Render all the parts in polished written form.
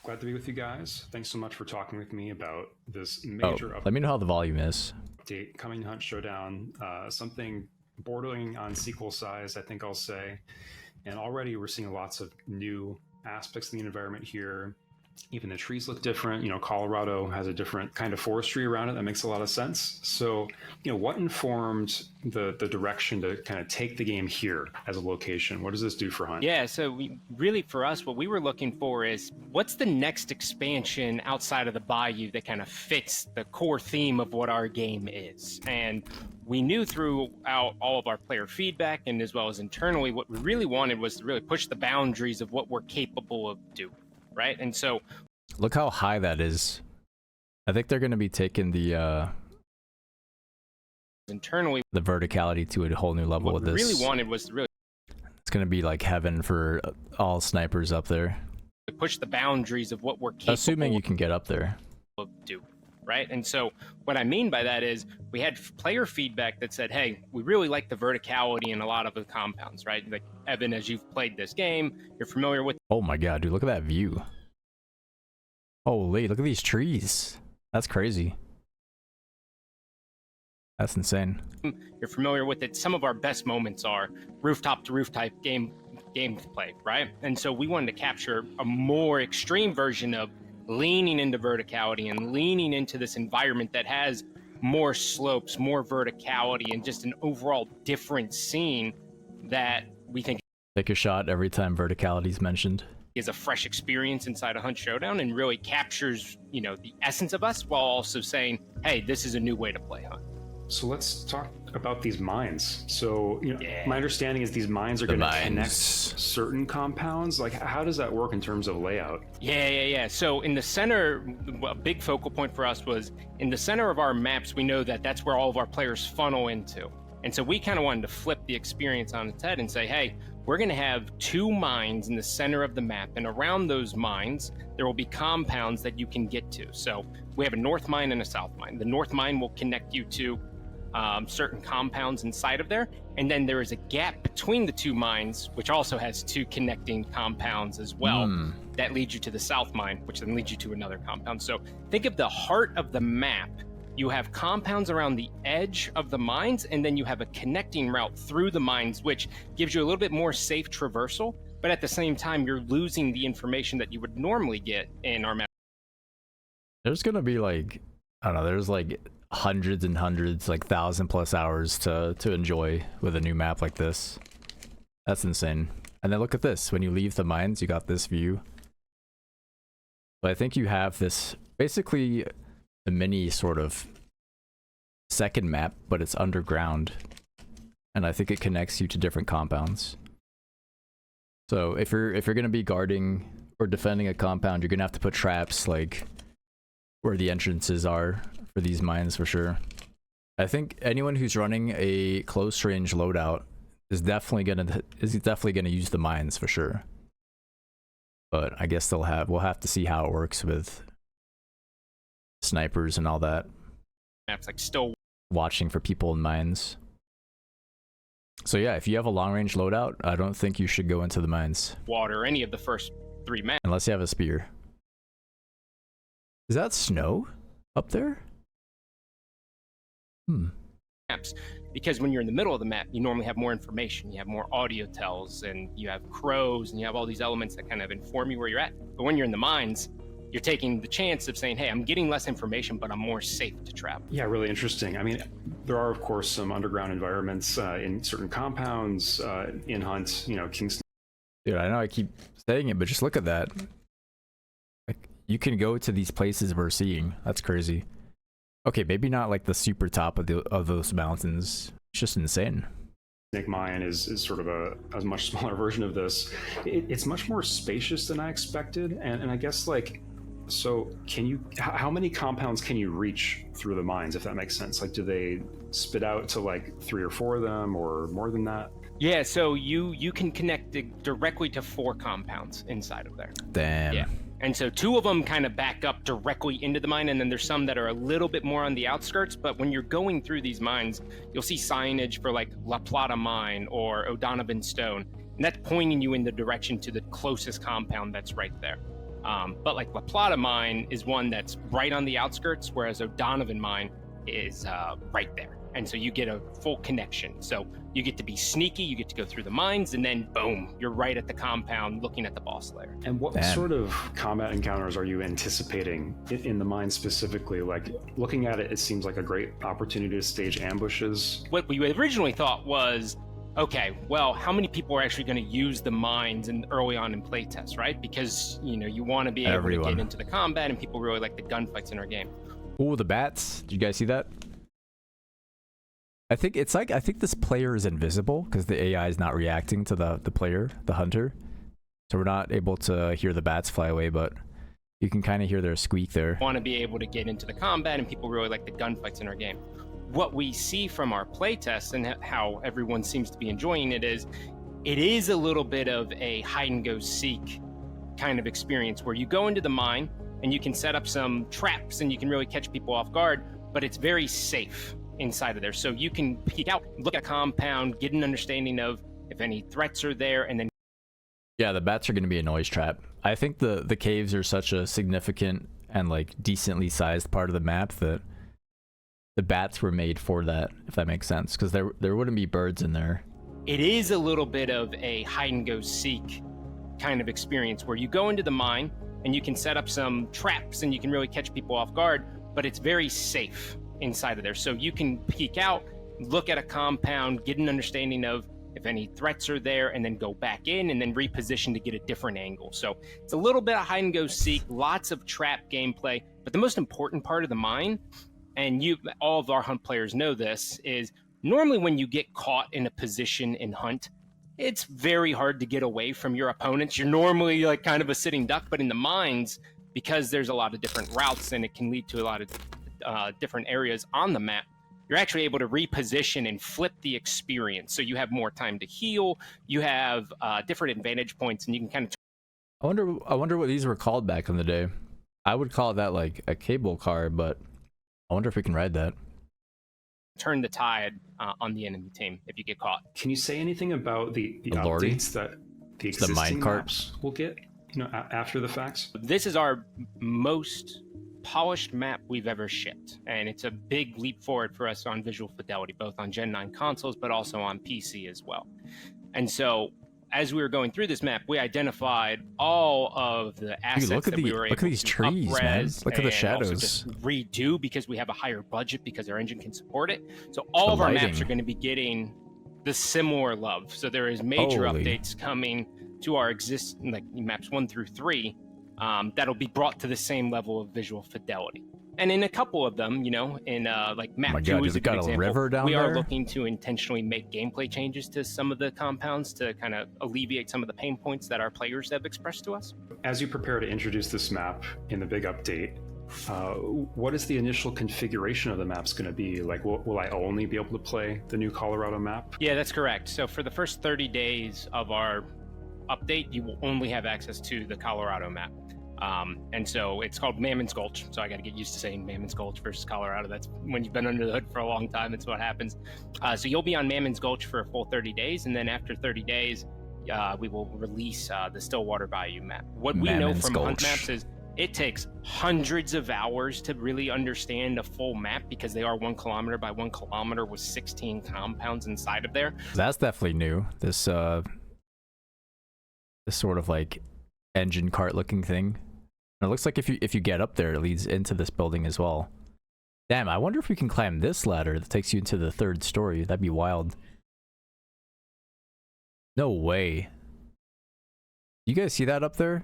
Glad to be with you guys. Thanks so much for talking with me about this major Let me know how the volume is. update coming to Hunt Showdown. Something bordering on sequel size, I think I'll say. And already we're seeing lots of new aspects of the environment here. Even the trees look different. You know, Colorado has a different kind of forestry around it. That makes a lot of sense. So, you know, what informed the direction to kind of take the game here as a location? What does this do for Hunt? Yeah, so really for us, what we were looking for is what's the next expansion outside of the Bayou that kind of fits the core theme of what our game is. And we knew throughout all of our player feedback and as well as internally, what we really wanted was to really push the boundaries of what we're capable of doing. Right, and so look how high that is. I think they're going to be taking the internally the verticality to a whole new level with this. What we really wanted was to really it's going to be like heaven for all snipers up there. Push the boundaries of what we're capable assuming you can get up there. Of doing. Right, and so what I mean by that is we had player feedback that said, hey, we really like the verticality in a lot of the compounds, right? Like, Evan, as you've played this game, you're familiar with... Oh my god, dude, look at that view. Holy, look at these trees. That's crazy. That's insane. You're familiar with it. Some of our best moments are rooftop to roof type gameplay, right? And so we wanted to capture a more extreme version of leaning into verticality and leaning into this environment that has more slopes, more verticality, and just an overall different scene that we think take a shot every time verticality is mentioned is a fresh experience inside a Hunt Showdown and really captures, you know, the essence of us while also saying, hey, this is a new way to play Hunt. So let's talk about these mines. So, you know, my understanding is these mines are going to connect certain compounds. Like, how does that work in terms of layout? Yeah. So in the center, a big focal point for us was in the center of our maps, we know that that's where all of our players funnel into. And so we kind of wanted to flip the experience on its head and say, hey, we're going to have two mines in the center of the map. And around those mines, there will be compounds that you can get to. So we have a north mine and a south mine. The north mine will connect you to certain compounds inside of there, and then there is a gap between the two mines, which also has two connecting compounds as well. That leads you to the south mine, which then leads you to another compound. So think of the heart of the map. You have compounds around the edge of the mines, and then you have a connecting route through the mines, which gives you a little bit more safe traversal, but at the same time, you're losing the information that you would normally get in our map. There's gonna be like, I don't know, there's like hundreds and hundreds, like 1,000+ hours to enjoy with a new map like this. That's insane. And then look at this, when you leave the mines, you got this view. But I think you have this basically a mini sort of second map, but it's underground, and I think it connects you to different compounds. So if you're gonna be guarding or defending a compound, you're gonna have to put traps like where the entrances are for these mines for sure. I think anyone who's running a close range loadout is definitely gonna use the mines for sure. But I guess we'll have to see how it works with snipers and all that. Maps like still watching for people in mines. So yeah, if you have a long range loadout, I don't think you should go into the mines. Water, any of the first three maps. Unless you have a spear. Is that snow up there? Maps, because when you're in the middle of the map, you normally have more information. You have more audio tells, and you have crows, and you have all these elements that kind of inform you where you're at. But when you're in the mines, you're taking the chance of saying, hey, I'm getting less information, but I'm more safe to travel. Yeah, really interesting. I mean, there are, of course, some underground environments in certain compounds in Hunt, you know, Kingston. Dude, I know I keep saying it, but just look at that. Like, you can go to these places we're seeing. That's crazy. Okay, maybe not like the super top of those mountains. It's just insane. Snake Mine is sort of a much smaller version of this. It's much more spacious than I expected, and I guess like, so how many compounds can you reach through the mines, if that makes sense? Like, do they spit out to like 3 or 4 of them or more than that? Yeah, so you can connect directly to 4 compounds inside of there. Damn. Yeah. And so 2 of them kind of back up directly into the mine, and then there's some that are a little bit more on the outskirts. But when you're going through these mines, you'll see signage for like La Plata Mine or O'Donovan Stone, and that's pointing you in the direction to the closest compound that's right there. But like La Plata mine is one that's right on the outskirts, whereas O'Donovan mine is right there. And so you get a full connection. So you get to be sneaky, you get to go through the mines, and then boom, you're right at the compound looking at the boss lair. And what sort of combat encounters are you anticipating in the mine specifically? Like, looking at it, it seems like a great opportunity to stage ambushes. What we originally thought was, okay, well, how many people are actually going to use the mines early on in playtests, right? Because, you know, you want to be able to get into the combat, and people really like the gunfights in our game. Ooh, the bats. Did you guys see that? I think it's like, I think this player is invisible because the AI is not reacting to the player, the hunter. So we're not able to hear the bats fly away, but you can kind of hear their squeak there. Want to be able to get into the combat, and people really like the gunfights in our game. What we see from our playtests and how everyone seems to be enjoying it is a little bit of a hide and go seek kind of experience where you go into the mine and you can set up some traps and you can really catch people off guard, but it's very safe inside of there. So you can peek out, look at a compound, get an understanding of if any threats are there, and then... Yeah, the bats are going to be a noise trap. I think the caves are such a significant and like decently sized part of the map that the bats were made for that, if that makes sense, because there wouldn't be birds in there. It is a little bit of a hide and go seek kind of experience where you go into the mine and you can set up some traps and you can really catch people off guard, but it's very safe inside of there. So you can peek out, look at a compound, get an understanding of if any threats are there, and then go back in and then reposition to get a different angle. So it's a little bit of hide and go seek, lots of trap gameplay, but the most important part of the mine, and all of our hunt players know this, is normally when you get caught in a position in hunt, it's very hard to get away from your opponents. You're normally like kind of a sitting duck, but in the mines, because there's a lot of different routes and it can lead to a lot of different areas on the map, you're actually able to reposition and flip the experience. So you have more time to heal, you have different advantage points, and you can kind of... I wonder what these were called back in the day. I would call that like a cable car, but I wonder if we can ride that. Turn the tide on the enemy team if you get caught. Can you say anything about the updates that the existing maps will get, you know, after the facts? This is our most polished map we've ever shipped, and it's a big leap forward for us on visual fidelity, both on Gen 9 consoles but also on PC as well. And so as we were going through this map, we identified all of the assets that we were able to look at these trees, man. Look at the shadows. Also just redo because we have a higher budget because our engine can support it. So all of our maps are going to be getting the similar love. So there is major updates coming to our existing like maps 1 through 3 that'll be brought to the same level of visual fidelity. And in a couple of them, you know, in like map 2 is a good example, we are looking to intentionally make gameplay changes to some of the compounds to kind of alleviate some of the pain points that our players have expressed to us. As you prepare to introduce this map in the big update, what is the initial configuration of the maps going to be? Like, will I only be able to play the new Colorado map? Yeah, that's correct. So for the first 30 days of our update, you will only have access to the Colorado map. And so it's called Mammon's Gulch. So I got to get used to saying Mammon's Gulch versus Colorado. That's when you've been under the hood for a long time. It's what happens. So you'll be on Mammon's Gulch for a full 30 days. And then after 30 days, we will release the Stillwater Bayou map. What we know from hunt maps is it takes hundreds of hours to really understand a full map because they are 1 kilometer by 1 kilometer with 16 compounds inside of there. That's definitely new. This sort of like engine cart looking thing. And it looks like if you get up there, it leads into this building as well. Damn, I wonder if we can climb this ladder that takes you into the 3rd story. That'd be wild. No way. You guys see that up there?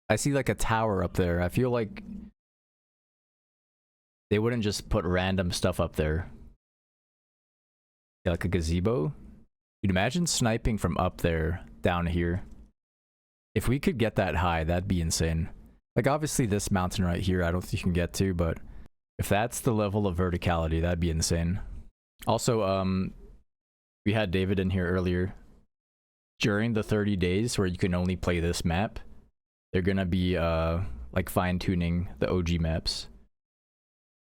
I see like a tower up there. I feel like they wouldn't just put random stuff up there. Yeah, like a gazebo. You'd imagine sniping from up there down here. If we could get that high, that'd be insane. Like, obviously this mountain right here, I don't think you can get to, but if that's the level of verticality, that'd be insane. Also, we had David in here earlier. During the 30 days where you can only play this map, they're gonna be, like, fine-tuning the OG maps.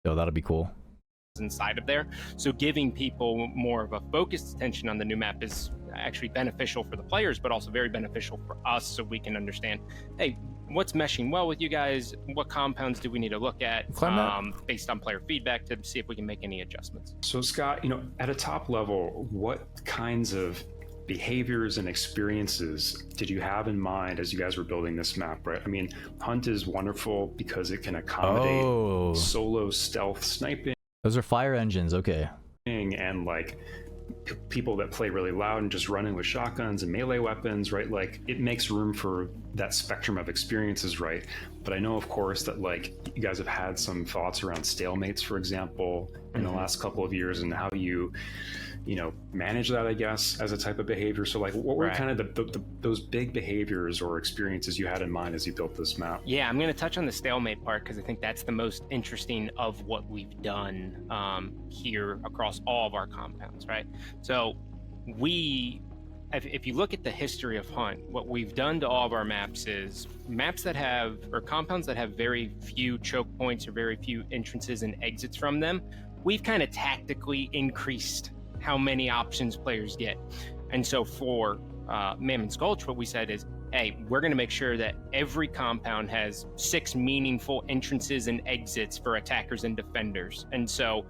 So that'll be cool. Inside of there. So giving people more of a focused attention on the new map is actually beneficial for the players, but also very beneficial for us so we can understand, hey, what's meshing well with you guys, what compounds do we need to look at based on player feedback to see if we can make any adjustments. So Scott, at a top level, what kinds of behaviors and experiences did you have in mind as you guys were building this map, right? I mean, Hunt is wonderful because it can accommodate solo stealth sniping. Those are fire engines, okay. And like people that play really loud and just running with shotguns and melee weapons, right? Like it makes room for that spectrum of experiences, right? But I know, of course, that like you guys have had some thoughts around stalemates, for example, in the last couple of years, and how you manage that, I guess, as a type of behavior. So like what were kind of those big behaviors or experiences you had in mind as you built this map? Yeah, I'm going to touch on the stalemate part because I think that's the most interesting of what we've done here across all of our compounds, right? So if you look at the history of Hunt, what we've done to all of our maps is maps that have, or compounds that have very few choke points or very few entrances and exits from them, we've kind of tactically increased how many options players get. And so for Mammon's Gulch, what we said is, hey, we're going to make sure that every compound has 6 meaningful entrances and exits for attackers and defenders. And so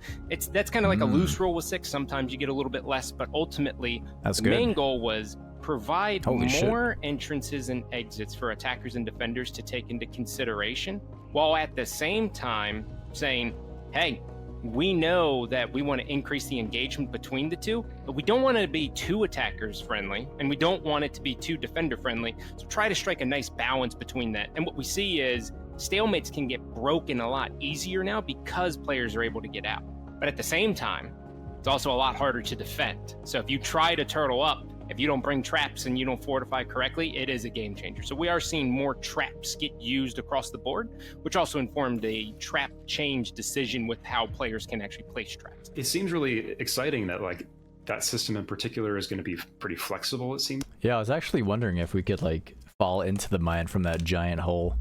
that's kind of like a loose rule with 6. Sometimes you get a little bit less, but ultimately main goal was provide more entrances and exits for attackers and defenders to take into consideration, while at the same time saying, hey, we know that we want to increase the engagement between the two, but we don't want it to be too attackers friendly, and we don't want it to be too defender friendly. So try to strike a nice balance between that. And what we see is stalemates can get broken a lot easier now because players are able to get out. But at the same time, it's also a lot harder to defend. So if you try to turtle up, if you don't bring traps and you don't fortify correctly, it is a game changer. So we are seeing more traps get used across the board, which also informed a trap change decision with how players can actually place traps. It seems really exciting that like that system in particular is going to be pretty flexible, it seems. Yeah, I was actually wondering if we could like fall into the mine from that giant hole.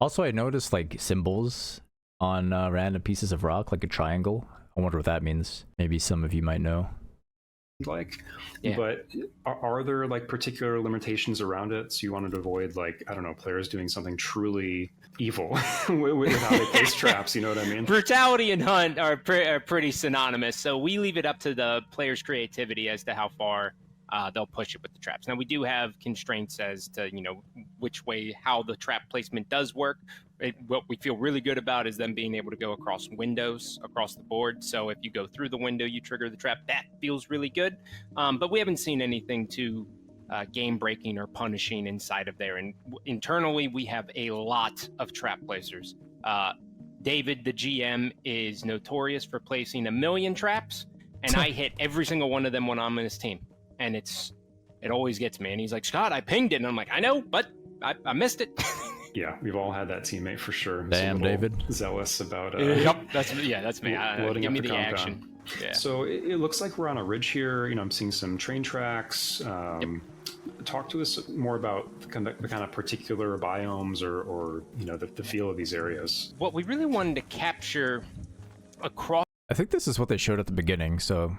Also, I noticed like symbols on random pieces of rock, like a triangle. I wonder what that means. Maybe some of you might know. But are there like particular limitations around it? So you wanted to avoid like, I don't know, players doing something truly evil with how they place traps, you know what I mean? Brutality and Hunt are pretty synonymous, so we leave it up to the player's creativity as to how far they'll push it with the traps. Now we do have constraints as to which way, how the trap placement does work. What we feel really good about is them being able to go across windows across the board. So if you go through the window, you trigger the trap. That feels really good. But we haven't seen anything too game breaking or punishing inside of there. And internally, we have a lot of trap placers. David, the GM, is notorious for placing 1 million traps, and I hit every single one of them when I'm in his team. And it always gets me. And he's like, Scott, I pinged it. And I'm like, I know, but I missed it. Yeah, we've all had that teammate for sure. Damn, David. Zealous about yep, that's me. Loading give up me the the compound. action. Yeah. So it looks like we're on a ridge here. I'm seeing some train tracks. Talk to us more about the kind of particular biomes or the feel of these areas. What we really wanted to capture across. I think this is what they showed at the beginning, so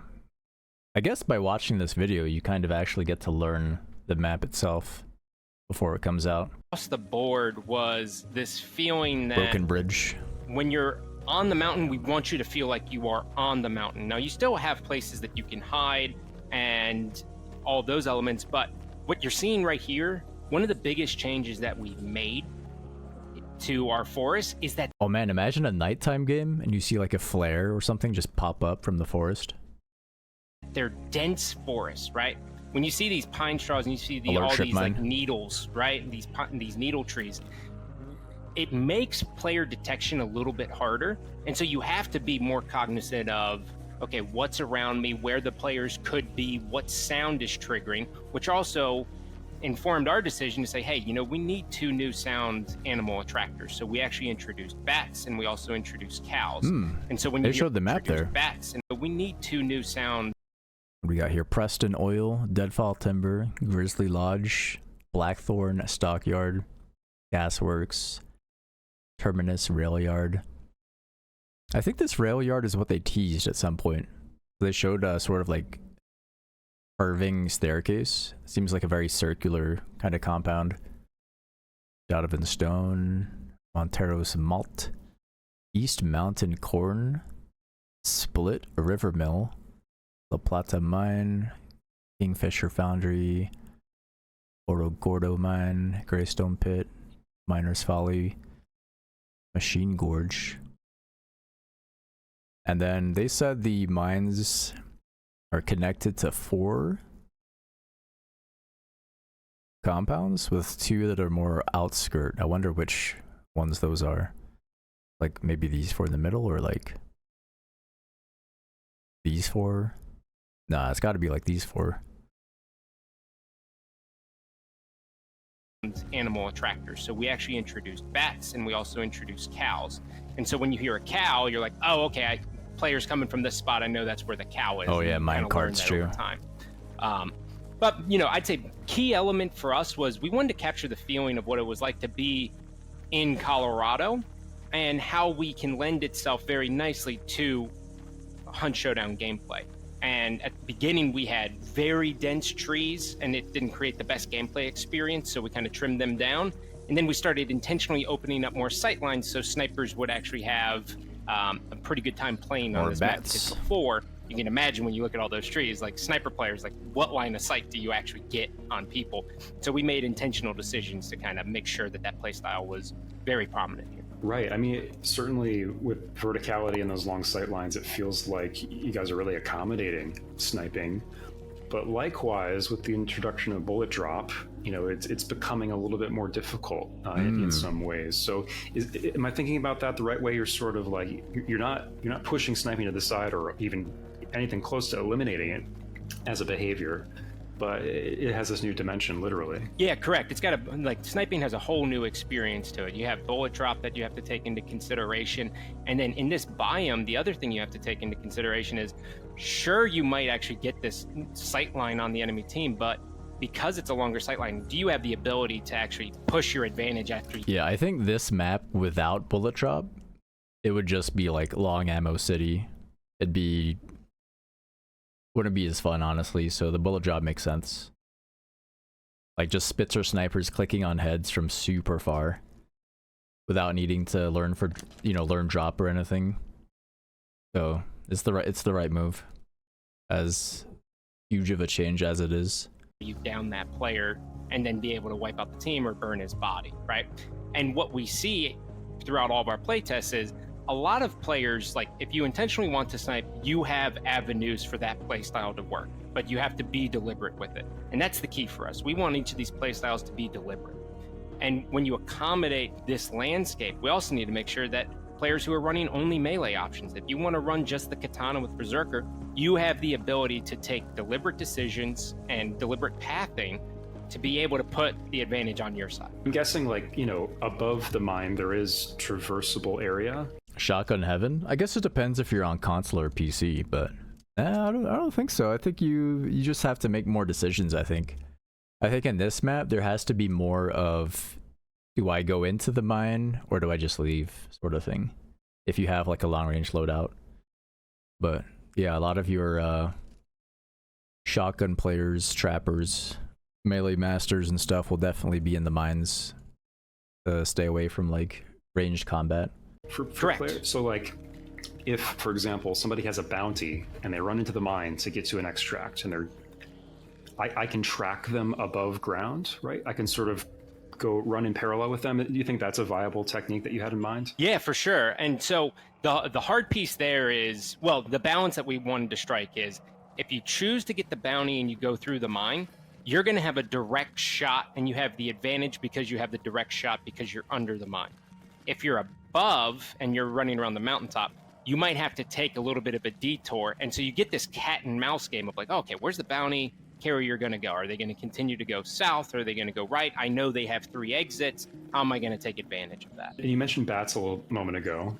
I guess by watching this video, you kind of actually get to learn the map itself before it comes out. Across the board was this feeling that Broken bridge. When you're on the mountain, we want you to feel like you are on the mountain. Now, you still have places that you can hide and all those elements, but what you're seeing right here, one of the biggest changes that we've made to our forest is that... Oh man, imagine a nighttime game and you see like a flare or something just pop up from the forest. They're dense forests, right? When you see these pine straws and you see all these like needles, right? These needle trees, it makes player detection a little bit harder. And so you have to be more cognizant of, okay, what's around me, where the players could be, what sound is triggering, which also informed our decision to say, hey, we need 2 new sound animal attractors. So we actually introduced bats and we also introduced cows. And so when they you showed the map there, bats, and we need 2 new sound. What do we got here? Preston Oil, Deadfall Timber, Grizzly Lodge, Blackthorn Stockyard, Gasworks, Terminus Rail Yard. I think this rail yard is what they teased at some point. They showed sort of like curving staircase. Seems like a very circular kind of compound. Donovan Stone, Montero's Malt, East Mountain Corn, Split River Mill, La Plata Mine, Kingfisher Foundry, Oro Gordo Mine, Greystone Pit, Miner's Folly, Machine Gorge. And then they said the mines are connected to 4 compounds with 2 that are more outskirt. I wonder which ones those are. Like maybe these 4 in the middle, or like these 4. Nah, it's got to be like these 4. Animal attractors. So we actually introduced bats, and we also introduced cows. And so when you hear a cow, you're like, oh, okay, players coming from this spot, I know that's where the cow is. Oh yeah, mine cards too. But you know, I'd say key element for us was we wanted to capture the feeling of what it was like to be in Colorado, and how we can lend itself very nicely to Hunt Showdown gameplay. And at the beginning, we had very dense trees, and it didn't create the best gameplay experience, so we kind of trimmed them down. And then we started intentionally opening up more sight lines, so snipers would actually have a pretty good time playing on this map. Because before, you can imagine when you look at all those trees, like sniper players, like what line of sight do you actually get on people? So we made intentional decisions to kind of make sure that that playstyle was very prominent here. Right. I mean, certainly with verticality and those long sight lines, it feels like you guys are really accommodating sniping. But likewise, with the introduction of bullet drop, you know, it's becoming a little bit more difficult in some ways. So, am I thinking about that the right way? You're sort of like you're not pushing sniping to the side or even anything close to eliminating it as a behavior, but it has this new dimension, literally. Yeah, correct. It's got sniping has a whole new experience to it. You have bullet drop that you have to take into consideration. And then in this biome, the other thing you have to take into consideration is, sure, you might actually get this sight line on the enemy team, but because it's a longer sight line, do you have the ability to actually push your advantage after? Yeah, I think this map without bullet drop, it would just be like long ammo city. Wouldn't be as fun, honestly, so the bullet drop makes sense. Like just Spitzer snipers clicking on heads from super far without needing to learn drop or anything. So it's the right move, as huge of a change as it is. You down that player and then be able to wipe out the team or burn his body, right? And what we see throughout all of our playtests is a lot of players, like if you intentionally want to snipe, you have avenues for that playstyle to work, but you have to be deliberate with it. And that's the key for us. We want each of these playstyles to be deliberate. And when you accommodate this landscape, we also need to make sure that players who are running only melee options, if you want to run just the katana with Berserker, you have the ability to take deliberate decisions and deliberate pathing to be able to put the advantage on your side. I'm guessing, like, you know, above the mine, there is traversable area. Shotgun heaven? I guess it depends if you're on console or PC, but I don't think so. I think you just have to make more decisions, I think. I think in this map, there has to be more of, do I go into the mine or do I just leave, sort of thing, if you have like a long range loadout. But yeah, a lot of your shotgun players, trappers, melee masters and stuff will definitely be in the mines to stay away from like ranged combat. For players, so like if, for example, somebody has a bounty and they run into the mine to get to an extract, and I can track them above ground, right? I can sort of go run in parallel with them. Do you think that's a viable technique that you had in mind? Yeah, for sure. And so the hard piece there is, well, the balance that we wanted to strike is, if you choose to get the bounty and you go through the mine, you're going to have a direct shot, and you have the advantage because you have the direct shot because you're under the mine. If you're above and you're running around the mountaintop, you might have to take a little bit of a detour. And so you get this cat and mouse game of like, okay, where's the bounty carrier going to go? Are they going to continue to go south? Are they going to go right? I know they have 3 exits. How am I going to take advantage of that? And you mentioned bats a little moment ago.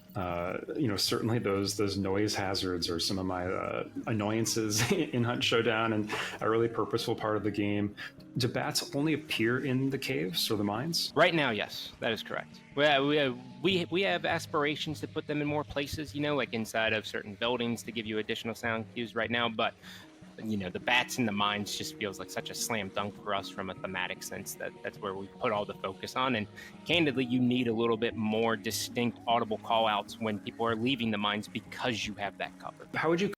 You know, certainly those noise hazards are some of my annoyances in Hunt Showdown, and a really purposeful part of the game. Do bats only appear in the caves or the mines? Right now, yes, that is correct. We have aspirations to put them in more places, you know, like inside of certain buildings to give you additional sound cues right now, but the bats and the mines just feels like such a slam dunk for us from a thematic sense that's where we put all the focus on. And candidly, you need a little bit more distinct audible call outs when people are leaving the mines because you have that cover. How would you?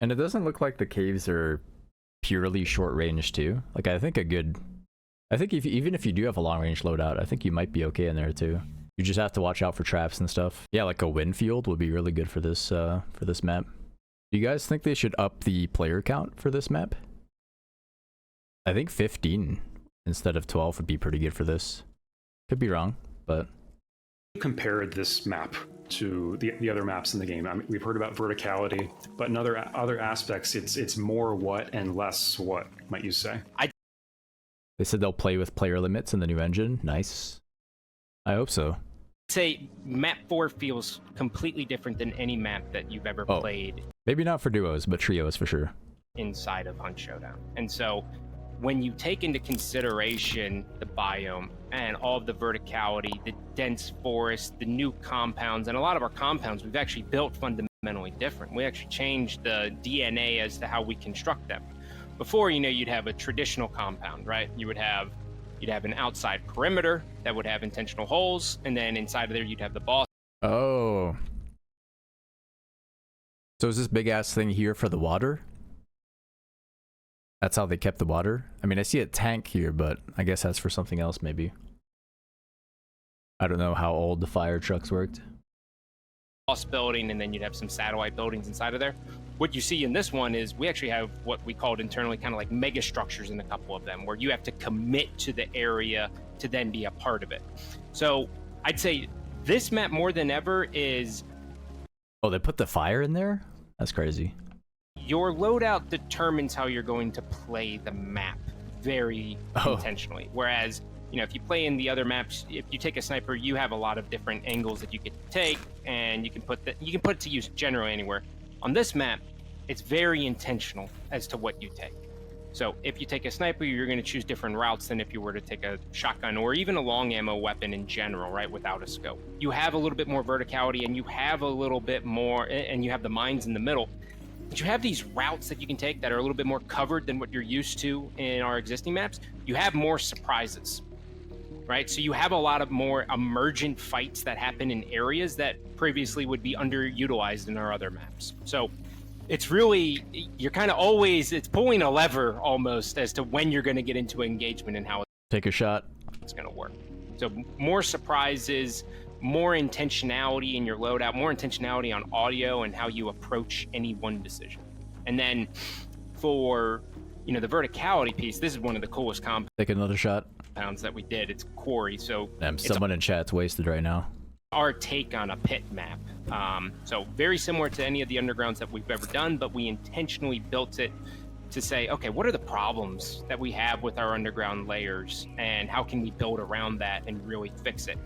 And it doesn't look like the caves are purely short range too. Like I think even if you do have a long range loadout, I think you might be okay in there too. You just have to watch out for traps and stuff. Yeah, like a wind field would be really good for this map. Do you guys think they should up the player count for this map? I think 15 instead of 12 would be pretty good for this. Could be wrong, but Compared this map to the other maps in the game. I mean, we've heard about verticality, but in other aspects, it's more what and less what, might you say? They said they'll play with player limits in the new engine. Nice. I hope so. Say map 4 feels completely different than any map that you've ever played. Maybe not for duos, but trios for sure. Inside of Hunt Showdown. And so when you take into consideration the biome and all of the verticality, the dense forest, the new compounds, and a lot of our compounds we've actually built fundamentally different. We actually changed the DNA as to how we construct them. Before, you'd have a traditional compound, right? You'd have an outside perimeter that would have intentional holes, and then inside of there you'd have the boss. Oh. So is this big ass thing here for the water? That's how they kept the water? I mean, I see a tank here, but I guess that's for something else maybe. I don't know how old the fire trucks worked. Boss building, and then you'd have some satellite buildings inside of there. What you see in this one is we actually have what we called internally kind of like mega structures in a couple of them, where you have to commit to the area to then be a part of it. So I'd say this map more than ever is... Oh, they put the fire in there? That's crazy. Your loadout determines how you're going to play the map very intentionally. Whereas, if you play in the other maps, if you take a sniper, you have a lot of different angles that you can take, and you can put it to use generally anywhere. On this map, it's very intentional as to what you take. So if you take a sniper, you're going to choose different routes than if you were to take a shotgun or even a long ammo weapon in general, right, without a scope. You have a little bit more verticality, and you have a little bit more, and you have the mines in the middle. But you have these routes that you can take that are a little bit more covered than what you're used to in our existing maps. You have more surprises, right? So you have a lot of more emergent fights that happen in areas that previously would be underutilized in our other maps. So it's really, you're kind of always, it's pulling a lever almost as to when you're going to get into engagement and how Take a shot. It's going to work. So more surprises, more intentionality in your loadout, more intentionality on audio and how you approach any one decision. And then for, the verticality piece, this is one of the coolest compounds. Take another shot. That we did. It's Quarry. So someone in chat's wasted right now. Our take on a pit map. So very similar to any of the undergrounds that we've ever done, but we intentionally built it to say, okay, what are the problems that we have with our underground layers, and how can we build around that and really fix it?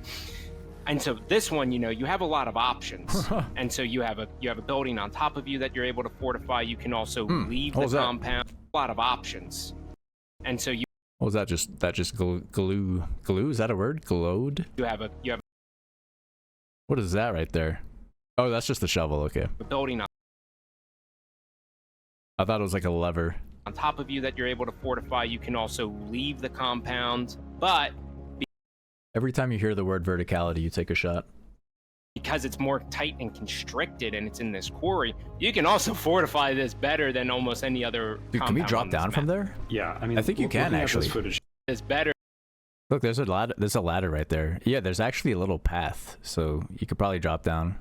And so this one, you have a lot of options. And so you have a building on top of you that you're able to fortify. You can also leave the compound. A lot of options. And so what was that? Just glue? Is that a word? Glowed? You have What is that right there? Oh, that's just the shovel. Okay. a building I thought it was like a lever. on top of you that you're able to fortify. You can also leave the compound, but Every time you hear the word verticality, you take a shot. because it's more tight and constricted and it's in this quarry, you can also fortify this better than almost any other Dude, can we compound drop on this down from map. there? Yeah, I mean, I think you can, looking at this actually. footage, It's better. Look, there's a ladder. There's a ladder right there. Yeah, there's actually a little path, so you could probably drop down.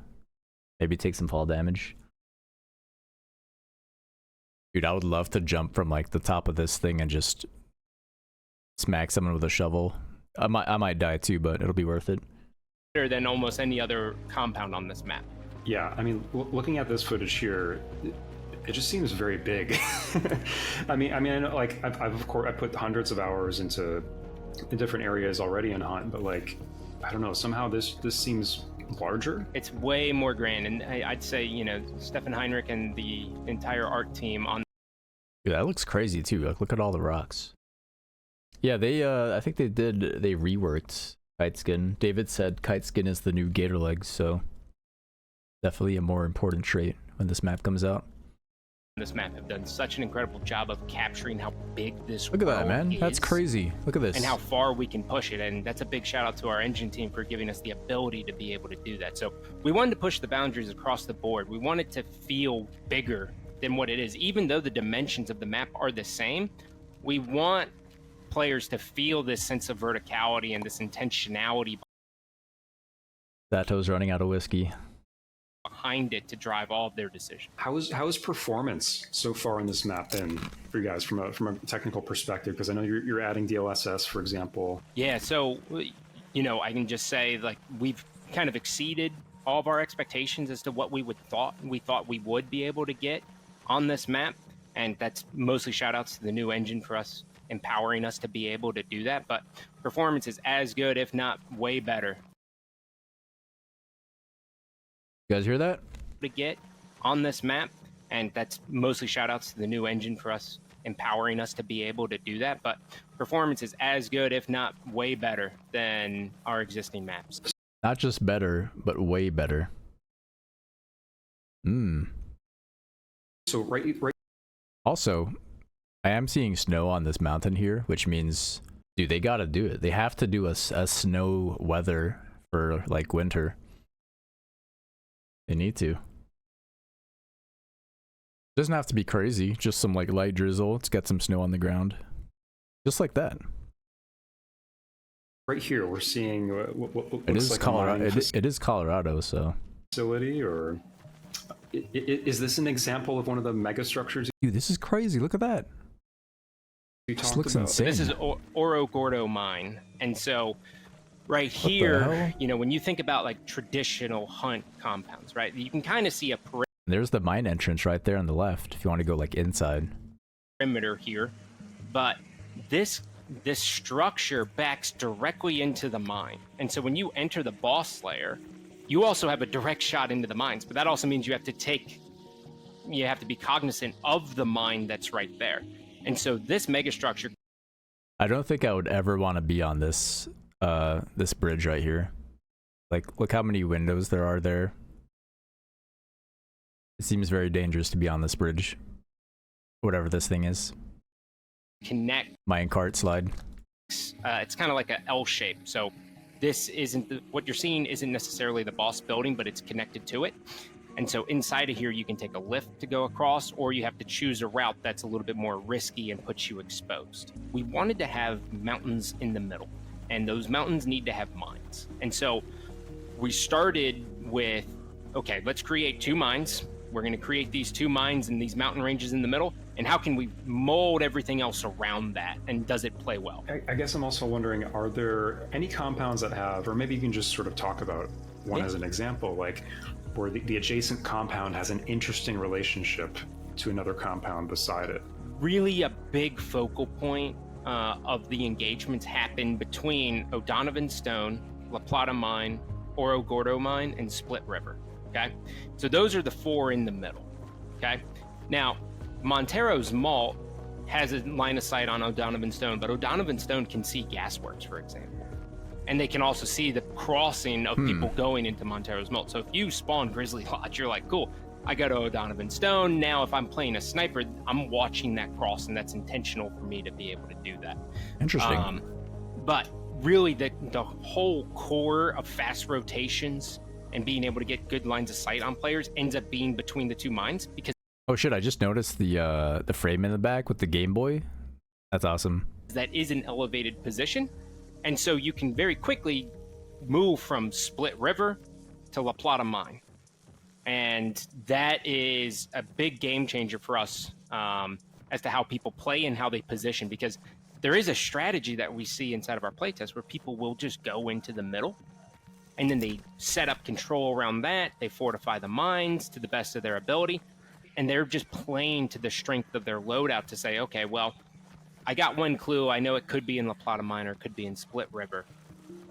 Maybe take some fall damage. Dude, I would love to jump from like the top of this thing and just smack someone with a shovel. I might die too, but it'll be worth it. Better than almost any other compound on this map. yeah, I mean, looking at this footage here, it just seems very big. I mean, I know, like, of course, I put hundreds of hours into the different areas already in Hunt, but like, I don't know, somehow this seems larger. It's way more grand, and I'd say, Stefan Heinrich and the entire art team on. Dude, that looks crazy too. Like, look at all the rocks. Yeah, I think they reworked kite skin. David said kite skin is the new gator legs, so definitely a more important trait when this map comes out. this map have done such an incredible job of capturing how big this Look at that, world man. is That's crazy. Look at this. and how far we can push it. And that's a big shout out to our engine team for giving us the ability to be able to do that. So we wanted to push the boundaries across the board. We wanted to feel bigger than what it is. Even though the dimensions of the map are the same, we want players to feel this sense of verticality and this intentionality Sato's running out of whiskey. behind it to drive all of their decisions. How is performance so far in this map been for you guys from a technical perspective? Because I know you're adding DLSS, for example. Yeah, so I can just say like we've kind of exceeded all of our expectations as to what we thought we would be able to get on this map, and that's mostly shout outs to the new engine for us empowering us to be able to do that. But performance is as good, if not way better, You guys hear that? to get on this map, and that's mostly shout outs to the new engine for us empowering us to be able to do that. But performance is as good, if not way better, than our existing maps. Not just better, but way better. So right. Also, I am seeing snow on this mountain here, which means, dude, they gotta do it. They have to do a snow weather for like winter. They need to. Doesn't have to be crazy, just some like light drizzle. Let's get some snow on the ground. Just like that. Right here, we're seeing what It looks is like Colorado. a mining It is Colorado, so. facility, or is this an example of one of the mega structures Dude, this is crazy. Look at that. you This talked looks about? insane. This is Oro Gordo mine, and so right the here, hell? when you think about like traditional hunt compounds, right, you can kind of see a There's the mine entrance right there on the left, if you want to go like inside. perimeter here, but this structure backs directly into the mine, and so when you enter the boss layer, you also have a direct shot into the mines. But that also means you have to be cognizant of the mine that's right there, and so this mega structure. I don't think I would ever want to be on this this bridge right here. Like, look how many windows there are there. It seems very dangerous to be on this bridge. Whatever this thing is. Connect. Minecart slide. It's kind of like an L shape. So this isn't what you're seeing isn't necessarily the boss building, but it's connected to it. And so inside of here, you can take a lift to go across, or you have to choose a route that's a little bit more risky and puts you exposed. We wanted to have mountains in the middle, and those mountains need to have mines. And so we started with, okay, let's create 2 mines. We're going to create these 2 mines and these mountain ranges in the middle. And how can we mold everything else around that? And does it play well? I guess I'm also wondering, are there any compounds that have, or maybe you can just sort of talk about one as an example, like where the adjacent compound has an interesting relationship to another compound beside it? Really a big focal point of the engagements happen between O'Donovan Stone, La Plata Mine, Oro Gordo Mine, and Split River. Okay, so those are the 4 in the middle. Okay, now Montero's Malt has a line of sight on O'Donovan Stone, but O'Donovan Stone can see gasworks, for example, and they can also see the crossing of people going into Montero's Malt. So if you spawn Grizzly Lodge, you're like, cool, I go to O'Donovan Stone. Now if I'm playing a sniper, I'm watching that cross, and that's intentional for me to be able to do that. Interesting. But really the whole core of fast rotations and being able to get good lines of sight on players ends up being between the 2 mines, because Oh shit, I just noticed the frame in the back with the Game Boy. That's awesome. that is an elevated position. And so you can very quickly move from Split River to La Plata Mine. And that is a big game changer for us as to how people play and how they position, because there is a strategy that we see inside of our playtest where people will just go into the middle and then they set up control around that. They fortify the mines to the best of their ability, and they're just playing to the strength of their loadout to say, okay, well, I got one clue. I know it could be in La Plata Mine or it could be in Split River.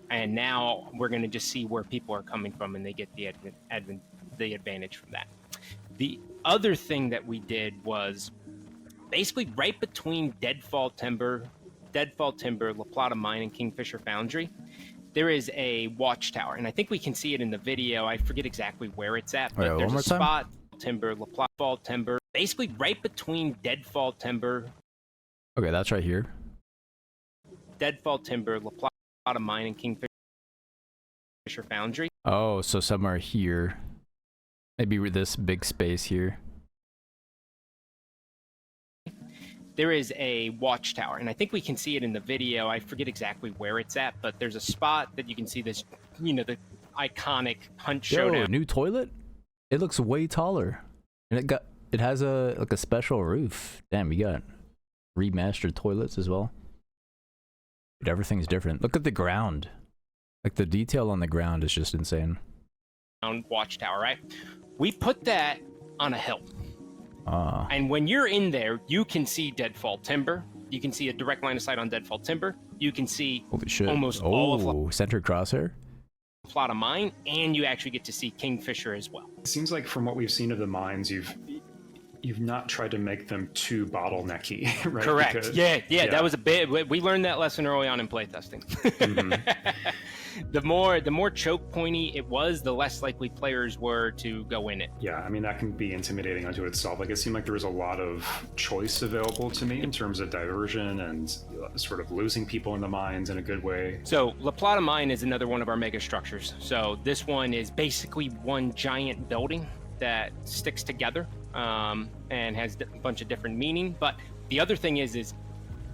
And now we're going to just see where people are coming from, and they get the advantage from that. The other thing that we did was basically right between Deadfall Timber, La Plata Mine, and Kingfisher Foundry, there is a watchtower, and I think we can see it in the video. I forget exactly where it's at, but Wait, there's one more a time? spot, Timber, La Plata Timber, basically right between Deadfall Timber, Okay, that's right here. La Plata Mine, and Kingfisher Foundry. Oh, so somewhere here. Maybe with this big space here. There is a watchtower, and I think we can see it in the video. I forget exactly where it's at, but there's a spot that you can see this, you know, the iconic Hunt Showdown. Yo, new toilet? It looks way taller. And it has a special roof. Damn, we got remastered toilets as well. Dude, everything's different. Look at the ground. Like the detail on the ground is just insane. Watchtower, right? We put that on a hill. Ah. And when you're in there, you can see Deadfall Timber. You can see a direct line of sight on Deadfall Timber. You can see Holy shit. almost all of La center crosshair? Plata Mine, and you actually get to see Kingfisher as well. It seems like from what we've seen of the mines, you've not tried to make them too bottlenecky, right? Correct. Because, yeah, that was a bit. We learned that lesson early on in playtesting. The more choke pointy it was, the less likely players were to go in it. Yeah, I mean, that can be intimidating unto itself. Like, it seemed like there was a lot of choice available to me in terms of diversion and sort of losing people in the mines in a good way. So La Plata Mine is another one of our mega structures. So this one is basically one giant building that sticks together and has a bunch of different meaning. But the other thing is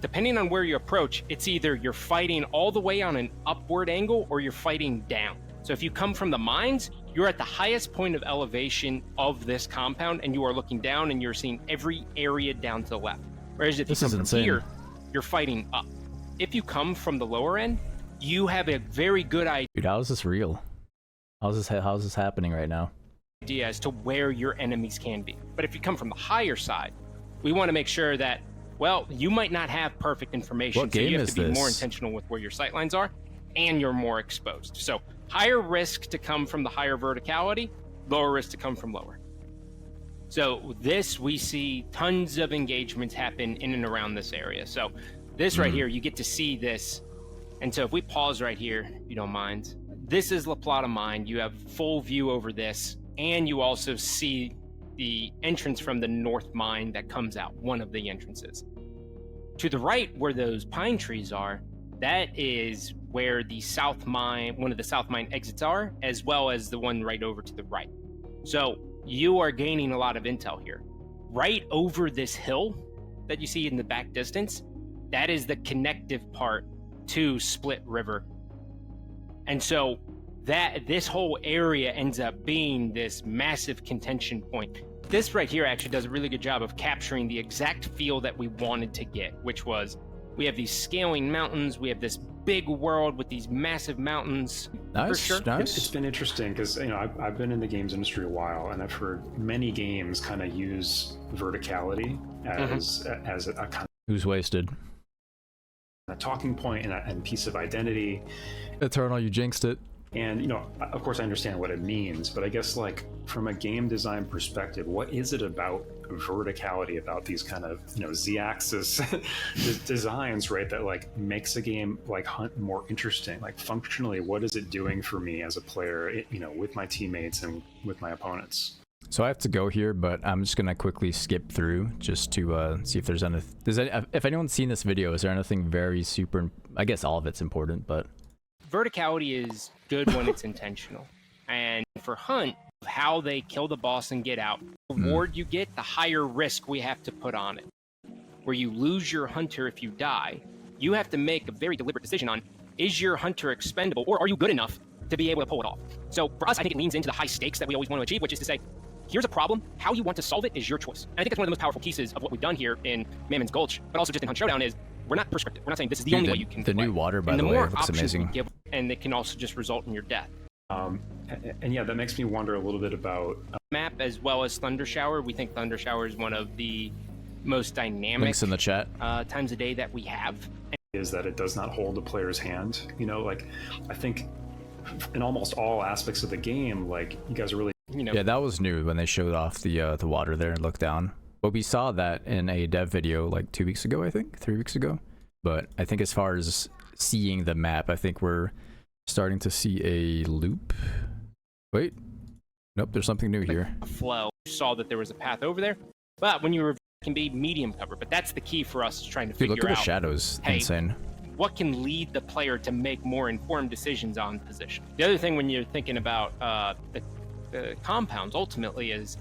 depending on where you approach, it's either you're fighting all the way on an upward angle or you're fighting down. So if you come from the mines, you're at the highest point of elevation of this compound and you are looking down and you're seeing every area down to the left. Whereas if you come from here, you're fighting up. If you come from the lower end, you have a very good idea. Dude, how is this real? How's this happening right now? As to where your enemies can be. But if you come from the higher side, we want to make sure that, well, you might not have perfect information. What game so you have is to be this? more intentional with where your sightlines are, and you're more exposed. So higher risk to come from the higher verticality, lower risk to come from lower. So this, we see tons of engagements happen in and around this area. So this right here, you get to see this. And so if we pause right here, if you don't mind, this is La Plata Mine. You have full view over this, and you also see the entrance from the north mine that comes out, one of the entrances. To the right, where those pine trees are, that is where the south mine, one of the south mine exits are, as well as the one right over to the right. So you are gaining a lot of intel here. Right over this hill that you see in the back distance, that is the connective part to Split River. And so this whole area ends up being this massive contention point. This right here actually does a really good job of capturing the exact feel that we wanted to get, which was, we have these scaling mountains, we have this big world with these massive mountains. Nice, for sure. nice. It's been interesting because, you know, I've been in the games industry a while, and I've heard many games kind of use verticality as a kind of Who's wasted? a talking point and piece of identity. Eternal, you jinxed it. And, you know, of course I understand what it means, but I guess, like, from a game design perspective, what is it about verticality, about these kind of, you know, Z-axis designs, right, that, like, makes a game like Hunt more interesting? Like, functionally, what is it doing for me as a player, you know, with my teammates and with my opponents? So I have to go here, but I'm just gonna quickly skip through just to see if there's anything. If anyone's seen this video, is there anything very super? I guess all of it's important, but Verticality is good when it's intentional. And for Hunt, how they kill the boss and get out, the reward you get, the higher risk we have to put on it. Where you lose your hunter if you die, you have to make a very deliberate decision on, is your hunter expendable, or are you good enough to be able to pull it off? So for us, I think it leans into the high stakes that we always want to achieve, which is to say, here's a problem, how you want to solve it is your choice. And I think that's one of the most powerful pieces of what we've done here in Mammon's Gulch, but also just in Hunt Showdown, is we're not prescriptive. We're not saying this is the only way you can The play. new water, by And the way, more looks options amazing. we give, and it can also just result in your death. And yeah, that makes me wonder a little bit about Map as well as Thunder Shower. We think Thunder Shower is one of the most dynamic links in the chat. times a day that we have. is that it does not hold a player's hand. You know, like, I think in almost all aspects of the game, like, you guys are really, You know, Yeah, that was new when they showed off the water there and looked down. But we saw that in a dev video like 2 weeks ago, I think, 3 weeks ago. But I think as far as seeing the map, I think we're starting to see a loop. Wait, nope, there's something new here. flow. You saw that there was a path over there. But when you can be medium cover, but that's the key for us, is trying to Dude, figure look at out the shadows. hey, Insane. what can lead the player to make more informed decisions on position. The other thing when you're thinking about the compounds ultimately is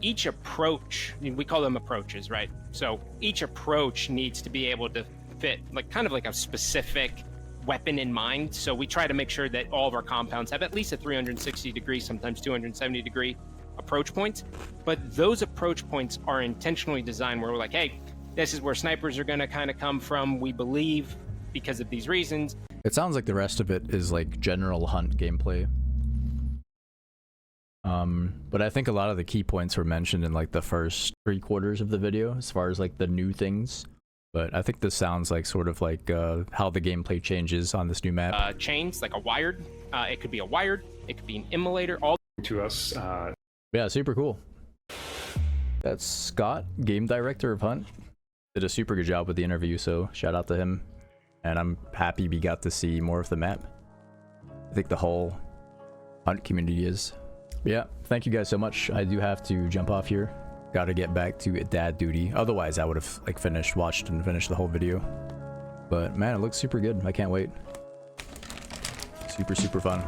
each approach, we call them approaches, right? So each approach needs to be able to fit like kind of like a specific weapon in mind. So we try to make sure that all of our compounds have at least a 360 degree, sometimes 270 degree approach points. But those approach points are intentionally designed where we're like, hey, this is where snipers are going to kind of come from, we believe, because of these reasons. It sounds like the rest of it is like general hunt gameplay. But I think a lot of the key points were mentioned in like the first 3/4 of the video as far as like the new things. But I think this sounds like sort of like how the gameplay changes on this new map. Chains, like a wired, it could be a wired, it could be an immolator, all To us, Yeah, super cool. That's Scott, game director of Hunt. Did a super good job with the interview, so shout out to him. And I'm happy we got to see more of the map. I think the whole Hunt community is. But yeah, thank you guys so much. I do have to jump off here. Gotta get back to dad duty. Otherwise, I would have like watched and finished the whole video. But man, it looks super good. I can't wait. Super, super fun.